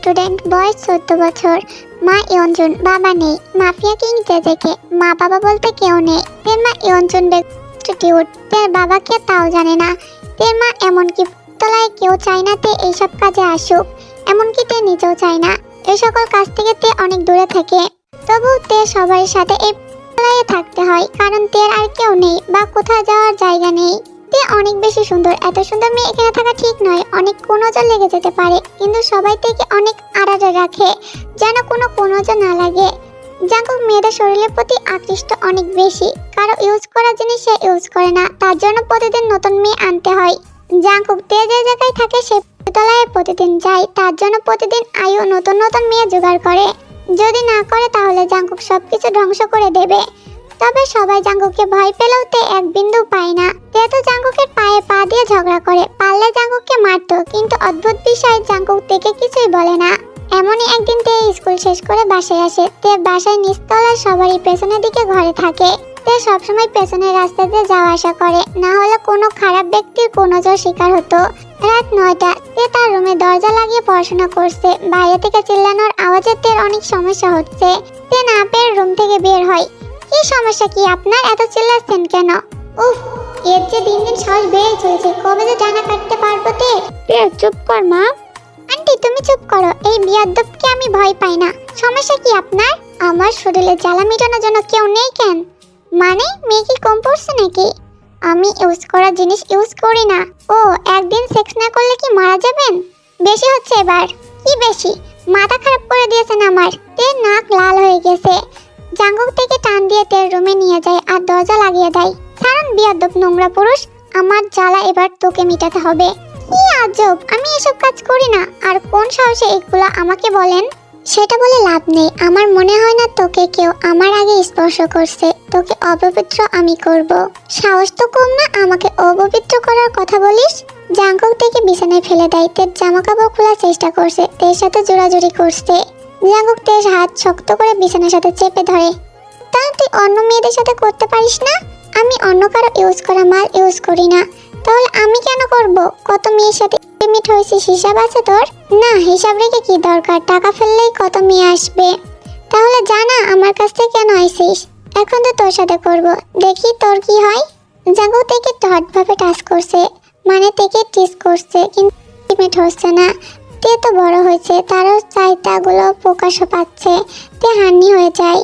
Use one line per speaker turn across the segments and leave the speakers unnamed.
Student, বয়স 14 বছর। মা ইয়ঞ্জুন, বাবা নেই। মাফিয়া কিং জেজেকে, মা বাবা বলতে কেউ নেই। তের মা ইয়ঞ্জুন বেগম, তের বাবাকে তাও জানে না। তের মা এমনকি তলায় কেউ চায় না তে এইসব কাজে আসুক, এমনকি তে নিজেও চায় না। এই সকল কাজ থেকে তে অনেক দূরে থাকে। তবু তে সবার সাথে এই তলায় থাকতে হয়, কারণ তের আর কেউ নেই বা কোথাও যাওয়ার জায়গা নেই। তে অনেক বেশি সুন্দর, এত সুন্দর মেয়ে এখানে থাকা ঠিক নয়। অনেক কুনজর লেগে যেতে পারে, কিন্তু সবাই থেকে অনেক আড়ালে রাখে, যেন কোনো নজর না লাগে। জাঙ্কুক মেয়েদের শরীরের প্রতি আকৃষ্ট অনেক বেশি। কারো ইউজ করা জিনিস সে ইউজ করে না, তার জন্য প্রতিদিন নতুন মেয়ে আনতে হয়। জাঙ্কুক যে যে জায়গায় থাকে সে তলায় প্রতিদিন যায়, তার জন্য প্রতিদিন আয়ু নতুন নতুন মেয়ে জোগাড় করে। যদি না করে তাহলে জাঙ্কুক সবকিছু ধ্বংস করে দেবে। তবে সবাই জাঙ্কুককে ভয় পেলেও তে এক বিন্দু পায় না। তে তো জাঙ্কুকের পায়ে পা দিয়ে ঝগড়া করে, পারলে জাঙ্কুককে মারতো, কিন্তু অদ্ভুত বিষয় জাঙ্কুক তেকে কিছুই বলে না। এমনই একদিন তে স্কুল শেষ করে বাসায় আসে। তে বাসায় নিচতলায় সবারই পেছনের দিকে ঘরে থাকে। তে সবসময় পেছনের রাস্তা দিয়ে যাওয়া আসা করে, না হলে কোনো খারাপ ব্যক্তির কুনজর শিকার হতো। রাত 9টা, তে তার রুমে দরজা লাগিয়ে পড়াশোনা করছে। বাইরে থেকে চিল্লানোর আওয়াজে তের অনেক সমস্যা হচ্ছে। তে না পেয়ে রুম থেকে বের হয়। কি সমস্যা কি আপনার, এত চিল্লাচ্ছেন কেন? উফ, এর যে দিন দিন সাহস বেড়ে চলেছে, কবে যে ডানা কাটতে পারবো তে? চুপ কর মা। আন্টি তুমি চুপ করো, এই বিয়াদ্দবকে আমি ভয় পাই না। সমস্যা কি আপনার? আমার শরীরে জ্বালা মেটানোর জন্য কেউ নেই কেন? মানে মেয়ে কি কম পড়ছে নাকি? আমি ইউজ করা জিনিস ইউজ করি না। ও, একদিন সেক্স না করলে কি মারা যাবেন? বেশি হচ্ছে এবার। কি বেশি? মাথা খারাপ করে দিয়েছেন আমার। তের নাক লাল হয়ে গেছে। জাঙ্কুক থেকে টান দিয়ে তের রুমে নিয়ে যায় আর দরজা লাগিয়ে দেয়। ছাড়ুন বিয়াদ্দব নোংরা পুরুষ, আমার জ্বালা এবার তোকে মিটাতে হবে। কি আজব, আমি এসব কাজ করি না। আর কোন সাহসে এগুলো আমাকে বলেন? সেটা বলে লাভ নেই। আমার মনে হয় না তোকে কেউ আমার আগে স্পর্শ করছে। তোকে অপবিত্র আমি করব। সাহস তো কম না, আমাকে অপবিত্র করার কথা বলিস? জাঙ্কুক থেকে বিছানায় ফেলে দেয়। তের জামা কাপড় খোলার চেষ্টা করছে, তের সাথে জোরাজুরি করছে। জাঙ্কুক তের হাত শক্ত করে বিছানার সাথে চেপে ধরে। তা তুই অন্য মেয়েদের সাথে করতে পারিস না? আমি অন্য কারো ইউজ করা মাল ইউজ করি না। তাহলে আমি কেন করব? কত মেয়ের সাথে লিমিট হয়েছে, হিসাব আছে তোর? না, হিসাব রেখে কি দরকার, টাকা ফেললেই কত মেয়ে আসবে। তাহলে জানা আমার কাছ থেকে কেন আইছিস? এখন তো তোর সাথে করব, দেখি তোর কি হয়। জাঙ্কুক থেকে হটভাবে টাচ করছে, মানে থেকে টিস করছে, কিন্তু লিমিট হচ্ছে না। তে তো বড় হয়েছে, তারও চাহিদাগুলো প্রকাশ পাচ্ছে। তে হান্নি হয়ে যায়।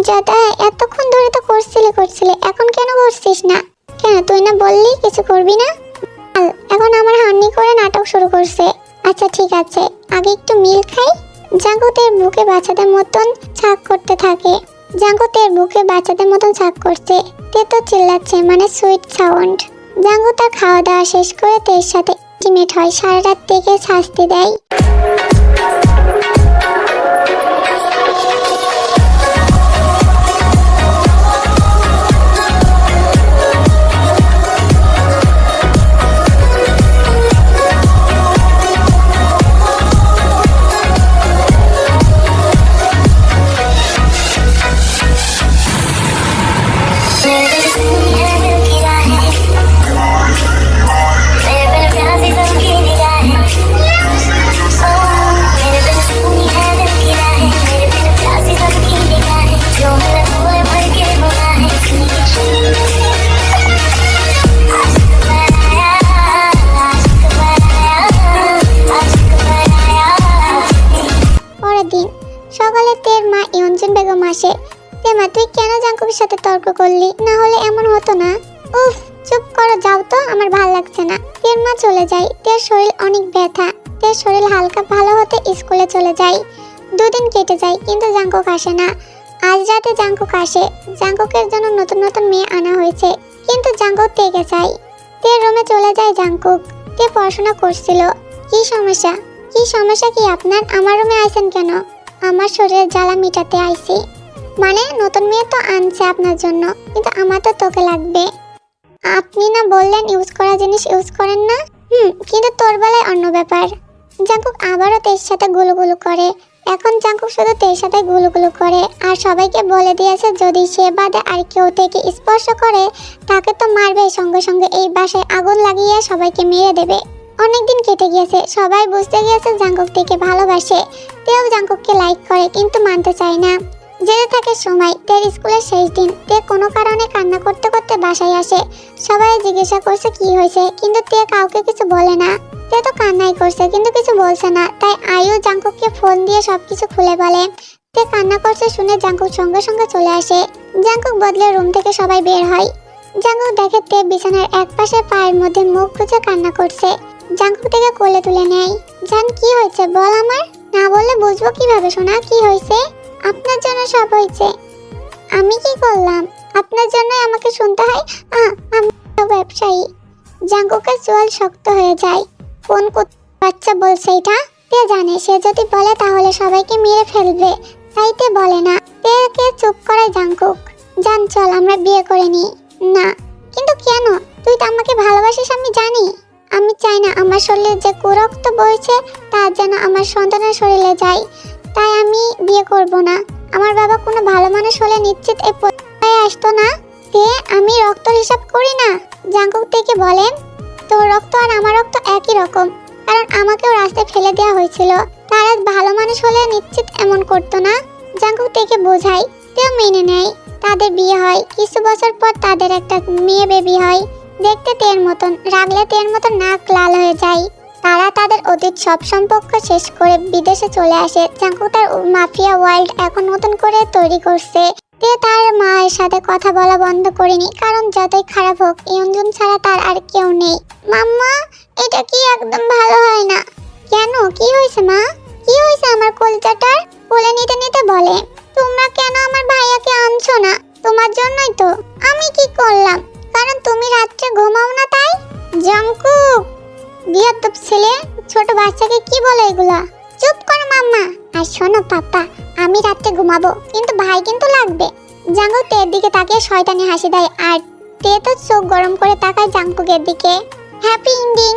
যাদা, এতক্ষণ ধরে তো করছিলি, এখন কেন করছিস না? কেন, তুই না বললি কিছু করবি না? এখন আমার হান্নি করে নাটক শুরু করছে। আচ্ছা ঠিক আছে, আগে একটু মিল খাই। জাঙ্কুকের বুকে বাচ্চাদের মতন ছাক করতে থাকে। জাঙ্কুকের বুকে বাচ্চাদের মতন ছাক করছে। তে তো চিল্লাচ্ছে, মানে সুইট সাউন্ড। জাঙ্কু তার খাওয়া দাওয়া শেষ করে তের সাথে ইন্টিমেট হয়, সারা রাত থেকে শাস্তি দেয়। সকালে তের মা ইয়ঞ্জুন বেগম আসে। তে মা, তুই কেন জাঙ্কুকের সাথে তর্ক করলি? না হলে এমন হতো না। উফ, চুপ করো, যাও তো, আমার ভাল লাগছে না। তের মা চলে যায়। তের শরীর অনেক ব্যথা। তের শরীর হালকা ভালো হতে স্কুলে চলে যায়। 2 দিন কেটে যায়, কিন্তু জাঙ্কুক আসে না। আজ রাতে জাঙ্কুক আসে। জাঙ্কুকের জন্য নতুন নতুন মেয়ে আনা হয়েছে, কিন্তু জাঙ্কুক তেকে চাই। তের রুমে চলে যায় জাঙ্কুক। তে পড়াশোনা করছিল। কি সমস্যা? কি আপনার? আমার রুমে আইছেন কেন? আমার শরীরের জ্বালা মিটাতে আইছি। মানে নতুন মেয়ে তো আনছে আপনার জন্য, কিন্তু আমার তো তোকে লাগবে। আপনি না বললেন ইউজ করা জিনিস ইউজ করেন না? কিন্তু তোর বেলায় অন্য ব্যাপার। জাঙ্কুক আবারও তের সাথে গুলুগুলু করে। এখন জাঙ্কুক শুধু তের সাথে গুলুগুলু করে, আর সবাইকে বলে দিয়েছে যদি সে বাদে আর কেউ থেকে স্পর্শ করে তাকে তো মারবে, সঙ্গে সঙ্গে এই বাসায় আগুন লাগিয়ে সবাইকে মেরে দেবে। অনেকদিন কেটে গিয়েছে, সবাই বুঝতে গিয়েছে জাঙ্কুক থেকে ভালোবাসে। তেও জাঙ্কুককে লাইক করে কিন্তু মানতে চায় না। যেতে থাকে সময়, তের স্কুলের শেষ দিন। তে কোনো কারণে কান্না করতে করতে বাসায় আসে। সবাই জিজ্ঞাসা করছে কি হয়েছে, কিন্তু তে কাউকে কিছু বলে না। তে তো কান্নাই করছে কিন্তু কিছু বলছে না, তাই আয়ু জাঙ্কুককে ফোন দিয়ে সবকিছু খুলে বলে। তে কান্না করছে শুনে জাঙ্কুক সঙ্গে সঙ্গে চলে আসে। জাঙ্কুক বদলে রুম থেকে সবাই বের হয়। জাঙ্কুক দেখে তে বিছানার এক পাশে পায়ের মধ্যে মুখ গুজে কান্না করছে। জাঙ্কুক থেকে কোলে তুলে নেয়। জান কি হয়েছে বল আমার, না বললে বুঝবো কিভাবে সোনা কি হয়েছে? আপনার জন্য সব হয়েছে। আমি কি করলাম? আপনার জন্য আমাকে শুনতে হয়? আমি তো ব্যবসায়ী। জাঙ্কুকের চোয়াল শক্ত হয়ে যায়। কোন বাচ্চা বলছে এটা? তে জানে সে যদি বলে তাহলে সবাইকে মেরে ফেলবে, তাই তে বলে না। তেকে চুপ করে জাঙ্কুক। জান চল আমরা বিয়ে করে নিই। না। কিন্তু কেন? তুই তো আমাকে ভালোবাসিস আমি জানি। আমি চাই না আমার শরীরে যে কুরক্ত বইছে তা যেন আমার সন্তানের শরীরে যায়, তাই আমি বিয়ে করব না। আমার বাবা কোনো ভালো মানুষ হলে নিশ্চিত এই পরিবারে আসতো না। তে আমি রক্ত হিসাব করি না। জাঙ্কুক থেকে বলেন তোর রক্ত আর আমার রক্ত একই রকম, কারণ আমাকেও রাস্তায় ফেলে দেওয়া হয়েছিল। তারা ভালো মানুষ হলে নিশ্চিত এমন করতো না। জাঙ্কুক থেকে বোঝায়, তেও মেনে নেয়। তাদের বিয়ে হয়। কিছু বছর পর তাদের একটা মেয়ে বেবি হয়। দেখতে তের মতন, রাগলে তের মতন নাক লাল হয়ে যায়। তারা তাদের অতীত সব সম্পর্ক শেষ করে বিদেশে চলে আসে। জাঙ্কুক তার মাফিয়া ওয়ার্ল্ড এখন নতুন করে তৈরি করছে। তে তার মায়ের সাথে কথা বলা বন্ধ করেনি, কারণ যতই খারাপ হোক ইয়ঞ্জুন ছাড়া তার আর কেউ নেই। মাম্মা এটা কি একদম ভালো হয় না। কেন কি হয়েছে মা? কি হয়েছে আমার কলিজাটার? কোলে নিতে নিতে বলে, তোমরা কেন আমার ভাইয়াকে আনছো না? তোমার জন্যই তো। আমি কি করলাম? কারণ তুমি রাত্রে ঘুমাও না তাই। জাঙ্কুক বিয়াদব ছেলে, ছোট বাচ্চাকে কি বলে এগুলা? চুপ করো মাম্মা। আর শোনো পাপ্পা, আমি রাত্রে ঘুমাবো কিন্তু ভাই কিন্তু লাগবে। জাঙ্কুক তের দিকে তাকিয়ে শয়তানি হাসি দেয়, আর তে তো চোখ গরম করে তাকায় জাঙ্কুকের দিকে। Happy ending.